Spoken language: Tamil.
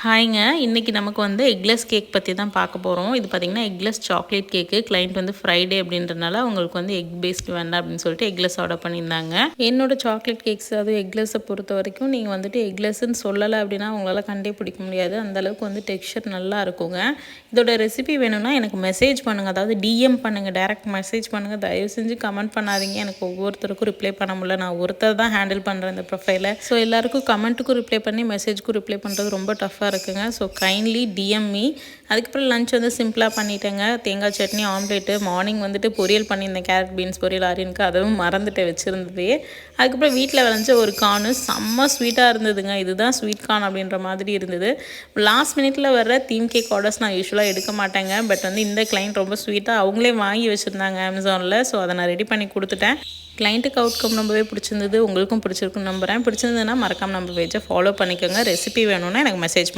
ஹாய்ங்க. இன்னைக்கு நமக்கு வந்து எக்லெஸ் கேக் பற்றி தான் பார்க்க போகிறோம். இது பார்த்திங்கன்னா எக்லெஸ் சாக்லேட் கேக்கு. கிளைண்ட் வந்து ஃப்ரைடே அப்படின்றனால அவங்களுக்கு வந்து எக் பேஸ்ட் வேண்டாம் அப்படின்னு சொல்லிட்டு எக்லெஸ் ஆர்டர் பண்ணியிருந்தாங்க. என்னோட சாக்லேட் கேக்ஸ் அதுவும் எக்லெஸ்ஸை பொறுத்த வரைக்கும் நீங்கள் வந்துட்டு எக்லெஸ்ன்னு சொல்லலை அப்படின்னா உங்களால் கண்டே பிடிக்க முடியாது. அந்தளவுக்கு வந்து டெக்ஸ்சர் நல்லா இருக்குங்க. இதோட ரெசிபி வேணும்னா எனக்கு மெசேஜ் பண்ணுங்கள், அதாவது டிஎம் பண்ணுங்கள், டேரெக்ட் மெசேஜ் பண்ணுங்கள். தயவு செஞ்சு கமெண்ட் பண்ணாதீங்க. எனக்கு ஒவ்வொருத்தருக்கும் ரிப்ளை பண்ண முடியல. நான் ஒருத்தர் தான் ஹேண்டில் பண்ணுறேன் இந்த ப்ரொஃபைலை. ஸோ எல்லாருக்கும் கமெண்ட்டுக்கும் ரிப்ளை பண்ணி மெசேஜ்க்கும் ரிப்ளை பண்ணுறது ரொம்ப டஃப்பாக இருக்குங்க. So kindly DM me. அதுக்கப்புறம் லஞ்ச் வந்து சிம்பிளாக பண்ணிட்டேங்க. தேங்காய் சட்னி, ஆம்லேட்டு. மார்னிங் வந்துட்டு பொரியல் பண்ணியிருந்தேன், கேரட் பீன்ஸ் பொரியல் ஆரியனுக்கு. அதுவும் மறந்துட்டு வச்சுருந்தது. அதுக்கப்புறம் வீட்டில் விளைஞ்ச ஒரு கார்னு செம்ம ஸ்வீட்டாக இருந்ததுங்க. இதுதான் ஸ்வீட் கார்ன் அப்படின்ற மாதிரி இருந்தது. லாஸ்ட் மினிட்ல வர்ற தீம் கேக் ஆர்டர்ஸ் நான் யூஸ்வலாக எடுக்க மாட்டேங்க. பட் வந்து இந்த கிளைண்ட் ரொம்ப ஸ்வீட்டாக அவங்களே வாங்கி வச்சுருந்தாங்க அமேசானில். ஸோ அதை நான் ரெடி பண்ணி கொடுத்துட்டேன். கிளைண்ட்டுக்கு அவுட்கம் ரொம்பவே பிடிச்சிருந்தது. உங்களுக்கும் பிடிச்சிருக்குன்னு நம்புகிறேன். பிடிச்சிருந்ததுன்னா மறக்காமல் நம்ம பேஜை ஃபாலோ பண்ணிக்கோங்க. ரெசிபி வேணும்னா எனக்கு மெசேஜ்